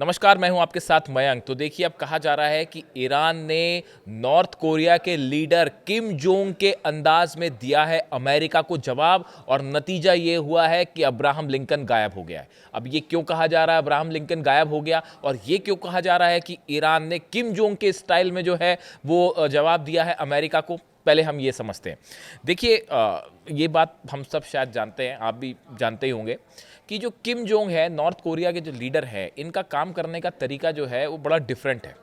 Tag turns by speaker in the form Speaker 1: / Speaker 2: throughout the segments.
Speaker 1: नमस्कार, मैं हूं आपके साथ मयंक। तो देखिए, अब कहा जा रहा है कि ईरान ने नॉर्थ कोरिया के लीडर किम जोंग के अंदाज में दिया है अमेरिका को जवाब, और नतीजा ये हुआ है कि अब्राहम लिंकन गायब हो गया है। अब ये क्यों कहा जा रहा है अब्राहम लिंकन गायब हो गया, और ये क्यों कहा जा रहा है कि ईरान ने किम जोंग के स्टाइल में जो है वो जवाब दिया है अमेरिका को, पहले हम ये समझते हैं। देखिए, ये बात हम सब शायद जानते हैं, आप भी जानते ही होंगे कि जो किम जोंग है, नॉर्थ कोरिया के जो लीडर है, इनका काम करने का तरीका जो है वो बड़ा डिफरेंट है।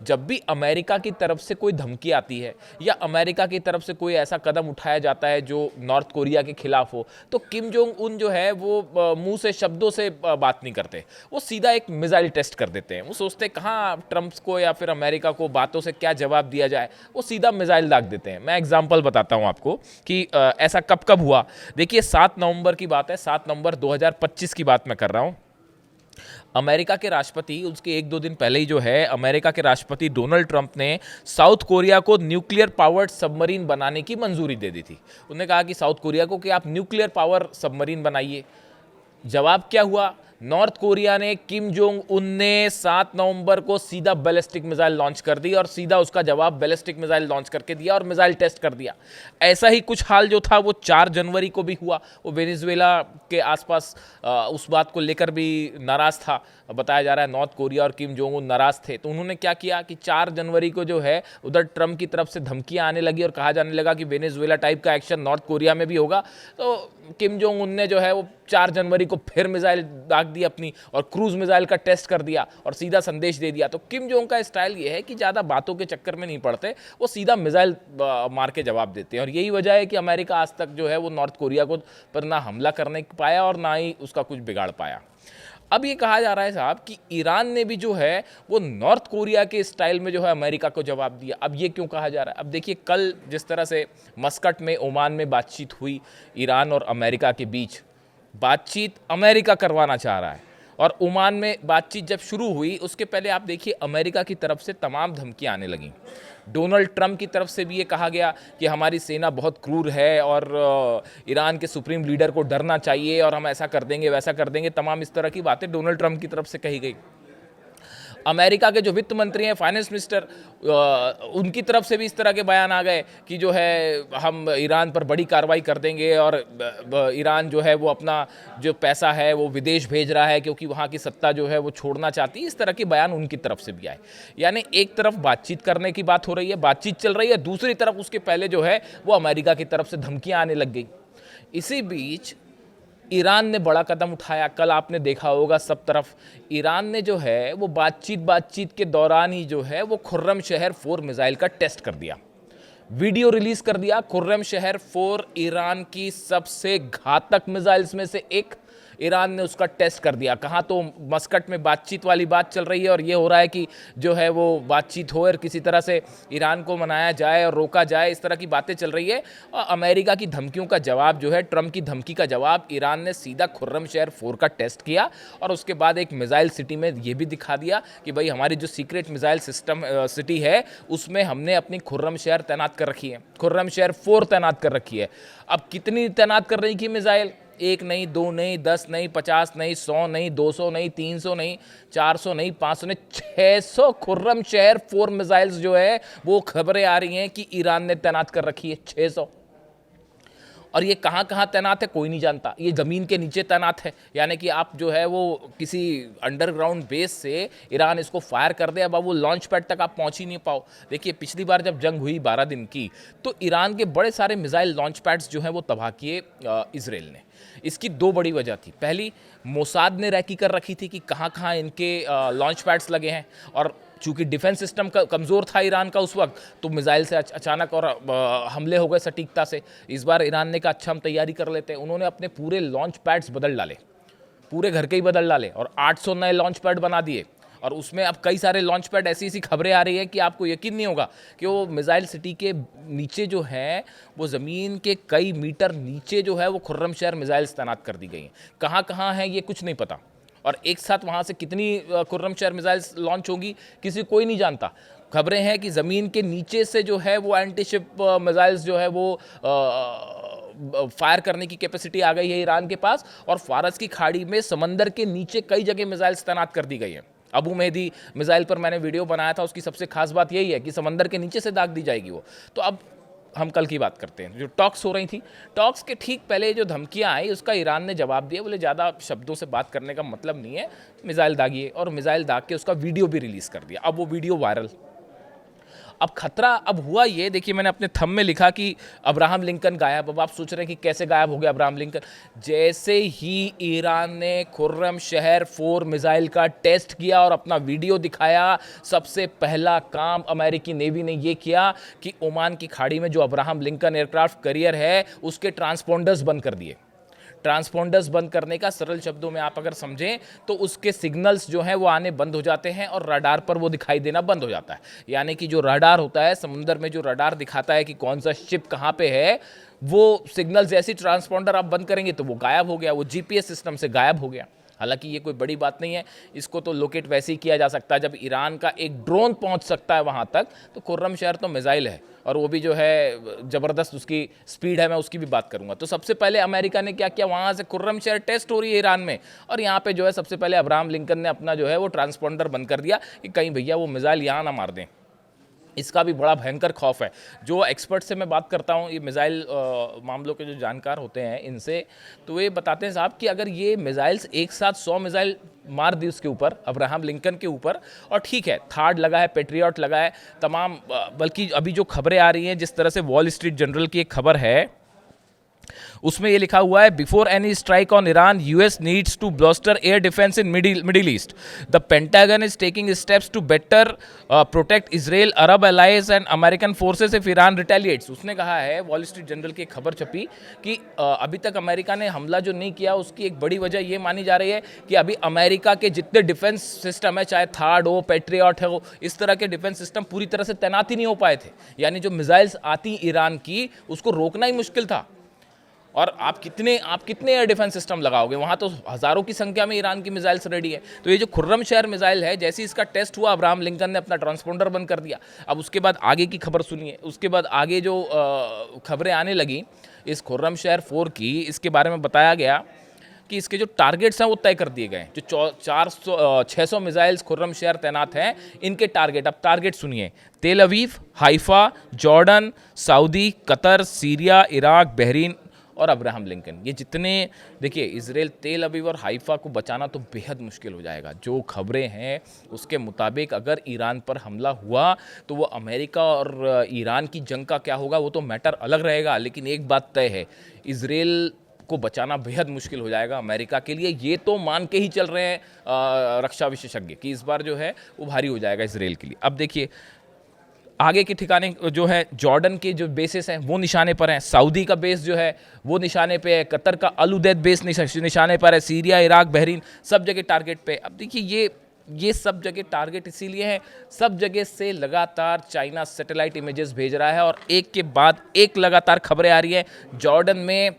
Speaker 1: जब भी अमेरिका की तरफ से कोई धमकी आती है या अमेरिका की तरफ से कोई ऐसा कदम उठाया जाता है जो नॉर्थ कोरिया के खिलाफ हो, तो किम जोंग उन जो है वो मुंह से शब्दों से बात नहीं करते। वो सीधा एक मिसाइल टेस्ट कर देते हैं। वो सोचते हैं कहाँ ट्रम्प को या फिर अमेरिका को बातों से क्या जवाब दिया जाए, वो सीधा मिसाइल दाग देते हैं। मैं एग्जाम्पल बताता हूँ आपको कि ऐसा कब कब हुआ। देखिए, 7 नवंबर की बात है, 7 नवंबर 2025 की बात मैं कर रहा हूँ। अमेरिका के राष्ट्रपति, उसके एक दो दिन पहले ही जो है, अमेरिका के राष्ट्रपति डोनाल्ड ट्रंप ने साउथ कोरिया को न्यूक्लियर पावर्ड सबमरीन बनाने की मंजूरी दे दी थी। उन्होंने कहा कि साउथ कोरिया को कि आप न्यूक्लियर पावर सबमरीन बनाइए। जवाब क्या हुआ? नॉर्थ कोरिया ने, किम जोंग उन ने 7 नवंबर को सीधा बैलिस्टिक मिसाइल लॉन्च कर दी, और सीधा उसका जवाब बैलिस्टिक मिसाइल लॉन्च करके दिया और मिसाइल टेस्ट कर दिया। ऐसा ही कुछ हाल जो था वो 4 जनवरी को भी हुआ। वो वेनेजुएला के आसपास उस बात को लेकर भी नाराज था। बताया जा रहा है नॉर्थ कोरिया और किम जोंग उन नाराज थे, तो उन्होंने क्या किया कि 4 जनवरी को जो है उधर ट्रंप की तरफ से धमकियां आने लगी और कहा जाने लगा कि वेनेजुएला टाइप का एक्शन नॉर्थ कोरिया में भी होगा। तो किम जोंग उन ने जो है वो 4 जनवरी को फिर मिसाइल दाग दी अपनी, और क्रूज मिसाइल का टेस्ट कर दिया और सीधा संदेश दे दिया। तो किम जोंग का स्टाइल ये है कि ज़्यादा बातों के चक्कर में नहीं पड़ते, वो सीधा मिसाइल मार के जवाब देते हैं। और यही वजह है कि अमेरिका आज तक जो है वो नॉर्थ कोरिया को पर ना हमला करने पाया और ना ही उसका कुछ बिगाड़ पाया। अब ये कहा जा रहा है साहब कि ईरान ने भी जो है वो नॉर्थ कोरिया के स्टाइल में जो है अमेरिका को जवाब दिया। अब ये क्यों कहा जा रहा है? अब देखिए, कल जिस तरह से मस्कट में, ओमान में बातचीत हुई ईरान और अमेरिका के बीच, बातचीत अमेरिका करवाना चाह रहा है, और ओमान में बातचीत जब शुरू हुई उसके पहले आप देखिए अमेरिका की तरफ से तमाम धमकियां आने लगीं। डोनाल्ड ट्रंप की तरफ से भी ये कहा गया कि हमारी सेना बहुत क्रूर है और ईरान के सुप्रीम लीडर को डरना चाहिए और हम ऐसा कर देंगे वैसा कर देंगे। तमाम इस तरह की बातें डोनाल्ड ट्रंप की तरफ से कही गई। अमेरिका के जो वित्त मंत्री हैं, फाइनेंस मिनिस्टर, उनकी तरफ से भी इस तरह के बयान आ गए कि जो है हम ईरान पर बड़ी कार्रवाई कर देंगे, और ईरान जो है वो अपना जो पैसा है वो विदेश भेज रहा है क्योंकि वहाँ की सत्ता जो है वो छोड़ना चाहती है। इस तरह के बयान उनकी तरफ से भी आए। यानी एक तरफ बातचीत करने की बात हो रही है, बातचीत चल रही है, दूसरी तरफ उसके पहले जो है वो अमेरिका की तरफ से धमकियाँ आने लग गई। इसी बीच ईरान ने बड़ा कदम उठाया। कल आपने देखा होगा सब तरफ ईरान ने जो है वो बातचीत के दौरान ही जो है वो खुर्रम शहर 4 मिसाइल का टेस्ट कर दिया, वीडियो रिलीज कर दिया। खुर्रम शहर 4 ईरान की सबसे घातक मिसाइल्स में से एक। ईरान ने उसका टेस्ट कर दिया। कहाँ तो मस्कट में बातचीत वाली बात चल रही है और ये हो रहा है कि जो है वो बातचीत हो और किसी तरह से ईरान को मनाया जाए और रोका जाए, इस तरह की बातें चल रही है। और अमेरिका की धमकियों का जवाब जो है, ट्रंप की धमकी का जवाब, ईरान ने सीधा खुर्रम शहर 4 का टेस्ट किया, और उसके बाद एक मिसाइल सिटी में ये भी दिखा दिया कि भाई हमारी जो सीक्रेट मिसाइल सिस्टम सिटी है उसमें हमने अपनी खुर्रम शहर तैनात कर रखी है, खुर्रम शहर 4 तैनात कर रखी है। अब कितनी तैनात कर रही थी मिसाइल? 1 नहीं, 2 नहीं, 10 नहीं, 50 नहीं, 100 नहीं, 200 नहीं, 300 नहीं, 400 नहीं, 500 नहीं, 600 खुर्रम शहर 4 मिसाइल्स जो है वो खबरें आ रही हैं कि ईरान ने तैनात कर रखी है। 600। और ये कहाँ कहाँ तैनात है कोई नहीं जानता। ये ज़मीन के नीचे तैनात है, यानी कि आप जो है वो किसी अंडरग्राउंड बेस से ईरान इसको फायर कर दे, अब वो लॉन्च पैड तक आप पहुँच ही नहीं पाओ। देखिए, पिछली बार जब जंग हुई 12 दिन की, तो ईरान के बड़े सारे मिसाइल लॉन्च पैड्स जो हैं वो तबाह किए इसराइल ने। इसकी 2 बड़ी वजह थी। पहली, मोसाद ने रैकी कर रखी थी कि कहाँ कहाँ इनके लॉन्च पैड्स लगे हैं, और चूंकि डिफेंस सिस्टम का कमज़ोर था ईरान का उस वक्त, तो मिसाइल से अचानक और हमले हो गए सटीकता से। इस बार ईरान ने कहा अच्छा हम तैयारी कर लेते हैं। उन्होंने अपने पूरे लॉन्च पैड्स बदल डाले, पूरे घर के ही बदल डाले, और 800 नए लॉन्च पैड बना दिए। और उसमें अब कई सारे लॉन्च पैड, ऐसी ऐसी खबरें आ रही है कि आपको यकीन नहीं होगा कि वो मिसाइल सिटी के नीचे जो है वो ज़मीन के कई मीटर नीचे जो है वो खुर्रम शहर मिसाइल्स तैनात कर दी गई हैं। कहाँ कहाँ हैं ये कुछ नहीं पता, और एक साथ वहाँ से कितनी खुर्रम शहर मिसाइल्स लॉन्च होंगी किसी कोई नहीं जानता। खबरें हैं कि ज़मीन के नीचे से जो है वो एंटी शिप मिसाइल्स जो है वो फायर करने की कैपेसिटी आ गई है ईरान के पास, और फारस की खाड़ी में समंदर के नीचे कई जगह मिसाइल्स तैनात कर दी गई हैं। अबू मेहदी मिसाइल पर मैंने वीडियो बनाया था, उसकी सबसे खास बात यही है कि समंदर के नीचे से दाग दी जाएगी वो। तो अब हम कल की बात करते हैं, जो टॉक्स हो रही थी, टॉक्स के ठीक पहले जो धमकियां आई उसका ईरान ने जवाब दिया, बोले ज़्यादा शब्दों से बात करने का मतलब नहीं है, मिसाइल दागिए, और मिसाइल दाग के उसका वीडियो भी रिलीज़ कर दिया। अब वो वीडियो वायरल। अब खतरा अब हुआ ये, देखिए मैंने अपने थंब में लिखा कि अब्राहम लिंकन गायब। अब आप सोच रहे हैं कि कैसे गायब हो गया अब्राहम लिंकन। जैसे ही ईरान ने खुर्रम शहर 4 मिसाइल का टेस्ट किया और अपना वीडियो दिखाया, सबसे पहला काम अमेरिकी नेवी ने ये किया कि ओमान की खाड़ी में जो अब्राहम लिंकन एयरक्राफ्ट कैरियर है उसके ट्रांसपोंडर्स बंद कर दिए। ट्रांसपोंडर्स बंद करने का सरल शब्दों में आप अगर समझें तो उसके सिग्नल्स जो हैं वो आने बंद हो जाते हैं और रडार पर वो दिखाई देना बंद हो जाता है। यानी कि जो रडार होता है समुद्र में, जो रडार दिखाता है कि कौन सा शिप कहाँ पे है, वो सिग्नल जैसी ट्रांसपोंडर आप बंद करेंगे तो वो गायब हो गया, वो जीपीएस सिस्टम से गायब हो गया। हालांकि ये कोई बड़ी बात नहीं है, इसको तो लोकेट वैसे ही किया जा सकता है जब ईरान का एक ड्रोन पहुंच सकता है वहां तक। तो खुर्रम शहर तो मिसाइल है और वो भी जो है ज़बरदस्त उसकी स्पीड है, मैं उसकी भी बात करूंगा। तो सबसे पहले अमेरिका ने क्या किया, वहां से खुर्रम शहर टेस्ट हो रही है ईरान में, और यहाँ पे जो है सबसे पहले अब्राहम लिंकन ने अपना जो है वो ट्रांसपोंडर बंद कर दिया कि कहीं भैया वो मिसाइल यहाँ ना मार दें। इसका भी बड़ा भयंकर खौफ है। जो एक्सपर्ट से मैं बात करता हूँ, ये मिसाइल मामलों के जो जानकार होते हैं इनसे, तो ये बताते हैं साहब कि अगर ये मिसाइल्स एक साथ 100 मिसाइल मार दी उसके ऊपर, अब्राहम लिंकन के ऊपर, और ठीक है थार्ड लगा है, पेट्रियट लगा है, तमाम, बल्कि अभी जो खबरें आ रही हैं, जिस तरह से वॉल स्ट्रीट जर्नल की एक खबर है उसमें ये लिखा हुआ है, before any strike on Iran US needs to bolster air defence in Middle East. The Pentagon is taking steps to better protect Israel, Arab allies and American forces if Iran retaliates. उसने कहा है, wall street journal की खबर छपी कि अभी तक America ने हमला जो नहीं किया उसकी एक बड़ी वजह ये मानी जा रही है कि अभी अमेरिका के जितने डिफेंस सिस्टम है, चाहे थार्ड हो, पेट्रियट हो, इस तरह के डिफेंस सिस्टम पूरी तरह से तैनात ही नहीं हो पाए थे। यानी जो मिसाइल्स आती ईरान की उसको रोकना ही मुश्किल था। और आप कितने एयर डिफेंस सिस्टम लगाओगे, वहाँ तो हज़ारों की संख्या में ईरान की मिसाइल्स रेडी है। तो ये जो खुर्रम शहर मिसाइल है, जैसे इसका टेस्ट हुआ, अब्राहम लिंकन ने अपना ट्रांसपोंडर बंद कर दिया। अब उसके बाद आगे की खबर सुनिए, उसके बाद आगे जो खबरें आने लगी इस खुर्रम शहर 4 की, इसके बारे में बताया गया कि इसके जो टारगेट्स हैं वो तय कर दिए गए। जो 600 मिसाइल्स खुर्रम शहर तैनात हैं, इनके टारगेट, अब टारगेट सुनिए, तेल Aviv, Haifa, Jordan, Saudi, Qatar, Syria, Iraq, Bahrain और अब्राहम लिंकन। ये जितने, देखिए इजराइल, तेल अवीव और हाइफा को बचाना तो बेहद मुश्किल हो जाएगा। जो खबरें हैं उसके मुताबिक अगर ईरान पर हमला हुआ तो वो अमेरिका और ईरान की जंग का क्या होगा वो तो मैटर अलग रहेगा, लेकिन एक बात तय है, इजराइल को बचाना बेहद मुश्किल हो जाएगा अमेरिका के लिए। ये तो मान के ही चल रहे हैं रक्षा विशेषज्ञ कि इस बार जो है वो भारी हो जाएगा इजराइल के लिए। अब देखिए आगे के ठिकाने जो है, जॉर्डन के जो बेसेस हैं वो निशाने पर हैं, सऊदी का बेस जो है वो निशाने पे है, कतर का अल उदैद बेस निशाने पर है, सीरिया, इराक, बहरीन, सब जगह टारगेट पे। अब देखिए ये सब जगह टारगेट इसीलिए है, सब जगह से लगातार चाइना सैटेलाइट इमेजेस भेज रहा है और एक के बाद एक लगातार खबरें आ रही है। जॉर्डन में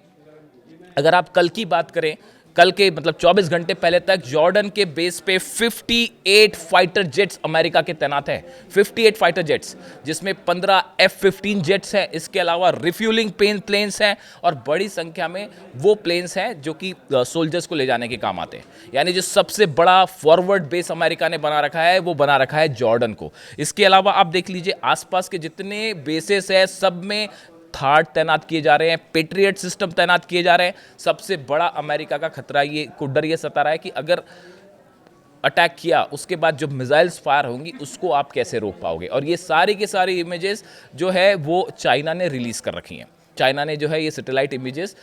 Speaker 1: अगर आप कल की बात करें, कल के मतलब 24 घंटे पहले तक जॉर्डन के बेस पे 58 फाइटर जेट्स अमेरिका के तैनात हैं। 58 फाइटर जेट्स, जिसमें 15 F-15 जेट्स हैं। इसके अलावा रिफ्यूलिंग प्लेन्स हैं और बड़ी संख्या में वो प्लेन्स हैं जो कि सोल्जर्स को ले जाने के काम आते हैं। यानी जो सबसे बड़ा फॉरवर्ड बेस अमेरिका ने बना रखा है वो बना रखा है जॉर्डन को। इसके अलावा आप देख लीजिए आसपास के जितने बेसेस हैं सब में थार्ड तैनात किए जा रहे हैं, पेट्रियट सिस्टम तैनात किए जा रहे हैं। सबसे बड़ा अमेरिका का खतरा ये को डर ये सता रहा है कि अगर अटैक किया उसके बाद जो मिसाइल्स फायर होंगी उसको आप कैसे रोक पाओगे। और ये सारी के सारी इमेजेस जो है वो चाइना ने रिलीज कर रखी हैं। चाइना ने जो है ये सैटेलाइट इमेजेस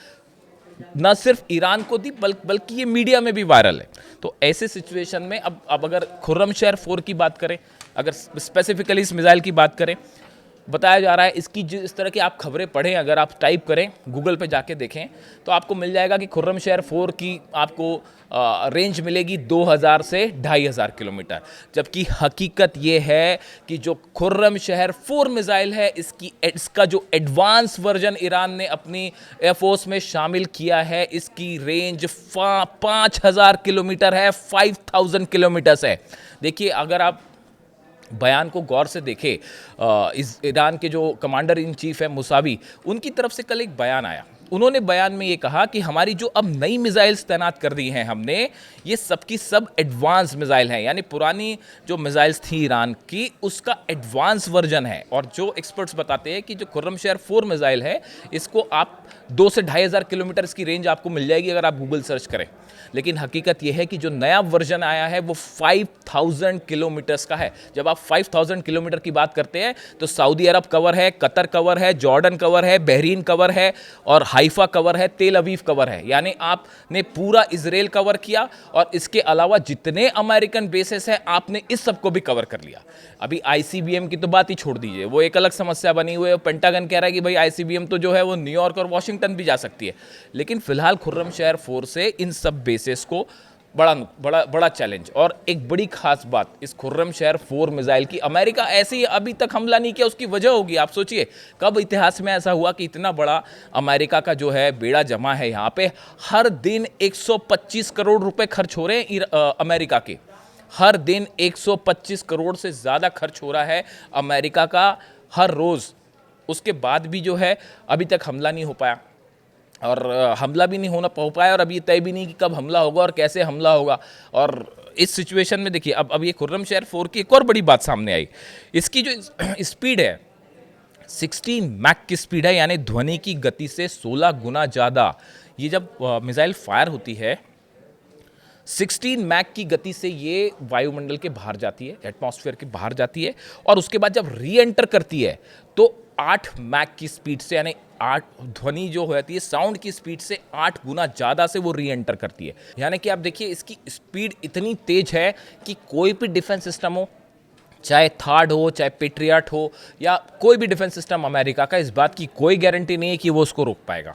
Speaker 1: न सिर्फ ईरान को दी बल्कि ये मीडिया में भी वायरल है। तो ऐसे सिचुएशन में अब अगर खुर्रम शहर 4 की बात करें, अगर स्पेसिफिकली इस मिसाइल की बात करें, बताया जा रहा है इसकी जो इस तरह की आप खबरें पढ़ें, अगर आप टाइप करें गूगल पे जाके देखें तो आपको मिल जाएगा कि खुर्रम शहर 4 की आपको रेंज मिलेगी 2000 से 2500 किलोमीटर। जबकि हकीकत ये है कि जो खुर्रम शहर 4 मिसाइल है इसका जो एडवांस वर्जन ईरान ने अपनी एयरफोर्स में शामिल किया है, इसकी रेंज 5000 किलोमीटर है, 5000 किलोमीटर्स है। देखिए अगर आप बयान को गौर से देखें, इस ईरान के जो कमांडर इन चीफ है मुसावी, उनकी तरफ से कल एक बयान आया उन्होंने बयान में ये कहा कि हमारी जो अब नई मिसाइल्स तैनात कर दी हैं हमने, ये सबकी सब एडवांस मिसाइल हैं, यानी पुरानी जो मिसाइल्स थी ईरान की उसका एडवांस वर्जन है। और जो एक्सपर्ट्स बताते हैं कि जो खुर्रमशेर 4 मिसाइल है, इसको आप 2 से 2,500 किलोमीटर की रेंज आपको मिल जाएगी अगर आप गूगल सर्च करें। लेकिन हकीकत यह है कि जो नया वर्जन आया है वो 5,000 किलोमीटर्स का है। जब आप 5,000 किलोमीटर की बात करते हैं तो सऊदी अरब कवर है, कतर कवर है, जॉर्डन कवर है, बहरीन कवर है और हाइफा कवर है, तेल अवीव कवर है। यानी आपने पूरा इजराइल कवर किया और इसके अलावा जितने अमेरिकन बेसेस हैं आपने इस सबको भी कवर कर लिया। अभी आईसीबीएम की तो बात ही छोड़ दीजिए, वो एक अलग समस्या बनी हुई है। पेंटागन कह रहा है कि भाई आईसीबीएम तो जो है वो न्यूयॉर्क और वॉशिंगटन भी जा सकती है। लेकिन फिलहाल खुर्रमशेर 4 से इन सब बेसेस को बड़ा चैलेंज। और एक बड़ी खास बात इस खुर्रमशेर 4 मिसाइल की, अमेरिका ऐसे ही अभी तक हमला नहीं किया, उसकी वजह होगी। आप सोचिए कब इतिहास में ऐसा हुआ कि इतना बड़ा अमेरिका का जो है बेड़ा जमा है यहाँ पे। हर दिन 125 करोड़ रुपए खर्च हो रहे हैं अमेरिका के। हर दिन 125 करोड़ से ज़्यादा खर्च हो रहा है अमेरिका का हर रोज़। उसके बाद भी जो है अभी तक हमला नहीं हो पाया, और हमला भी नहीं हो पाया, और अभी तय भी नहीं कि कब हमला होगा और कैसे हमला होगा। और इस सिचुएशन में देखिए अब ये खुर्रमशेर 4 की एक और बड़ी बात सामने आई। इसकी जो स्पीड है 16 मैक की स्पीड है, यानी ध्वनि की गति से 16 गुना ज़्यादा। ये जब मिसाइल फायर होती है 16 मैक की गति से ये वायुमंडल के बाहर जाती है, एटमॉस्फेयर के बाहर जाती है, और उसके बाद जब री एंटर करती है तो 8 मैक की स्पीड से, यानी 8 ध्वनि जो होती है साउंड की स्पीड से 8 गुना ज़्यादा से वो री एंटर करती है। यानी कि आप देखिए इसकी स्पीड इतनी तेज है कि कोई भी डिफेंस सिस्टम हो, चाहे थार्ड हो, चाहे पेट्रियट हो, या कोई भी डिफेंस सिस्टम अमेरिका का, इस बात की कोई गारंटी नहीं है कि वो उसको रोक पाएगा।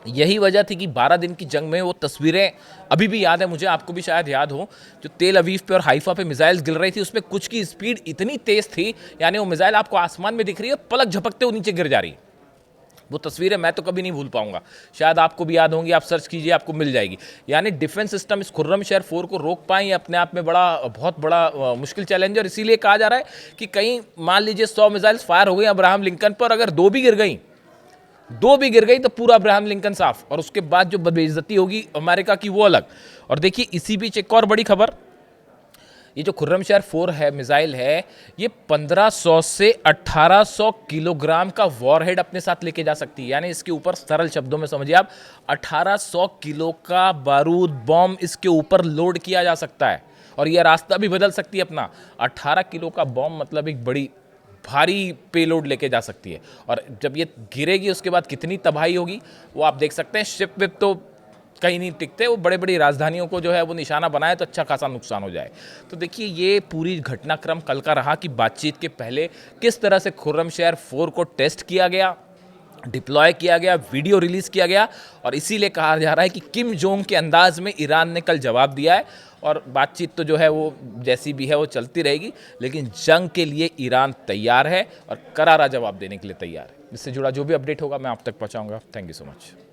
Speaker 1: यही वजह थी कि 12 दिन की जंग में वो तस्वीरें अभी भी याद है मुझे, आपको भी शायद याद हो, जो तेल अवीव पे और हाइफा पे मिसाइल्स गिर रही थी, उसमें कुछ की स्पीड इतनी तेज थी, यानी वो मिसाइल आपको आसमान में दिख रही है, पलक झपकते वो नीचे गिर जा रही। वो तस्वीरें मैं तो कभी नहीं भूल पाऊंगा, शायद आपको भी याद होंगी, आप सर्च कीजिए आपको मिल जाएगी। यानी डिफेंस सिस्टम इस खुर्रमशेर 4 को रोक पाए, ये अपने आप में बहुत बड़ा मुश्किल चैलेंज है। और इसीलिए कहा जा रहा है कि कहीं मान लीजिए 100 मिसाइल्स फायर हो गई अब्राहम लिंकन पर, अगर 2 भी गिर गई तो पूरा अब्राहम लिंकन साफ, और उसके बाद जो बेइज्जती होगी अमेरिका की वो अलग। और देखिए इसी बीच एक और बड़ी खबर, ये जो खुर्रमशेर 4 है मिसाइल है, ये 1500 से 1800 किलोग्राम का वॉरहेड अपने साथ लेके जा सकती है। यानी इसके ऊपर सरल शब्दों में समझिए आप, 1800 किलो का बारूद बॉम्ब इसके ऊपर लोड किया जा सकता है, और यह रास्ता भी बदल सकती है अपना। 18 किलो का बॉम्ब मतलब एक बड़ी भारी पेलोड लेके जा सकती है, और जब ये गिरेगी उसके बाद कितनी तबाही होगी वो आप देख सकते हैं। शिप विप तो कहीं नहीं टिकते, वो बड़े बड़ी राजधानियों को जो है वो निशाना बनाए तो अच्छा खासा नुकसान हो जाए। तो देखिए ये पूरी घटनाक्रम कल का रहा कि बातचीत के पहले किस तरह से खुर्रमशेर 4 को टेस्ट किया गया, डिप्लॉय किया गया, वीडियो रिलीज़ किया गया, और इसीलिए कहा जा रहा है कि किम जोंग के अंदाज में ईरान ने कल जवाब दिया है। और बातचीत तो जो है वो जैसी भी है वो चलती रहेगी, लेकिन जंग के लिए ईरान तैयार है और करारा जवाब देने के लिए तैयार है। इससे जुड़ा जो भी अपडेट होगा मैं आप तक पहुंचाऊंगा। Thank you so much.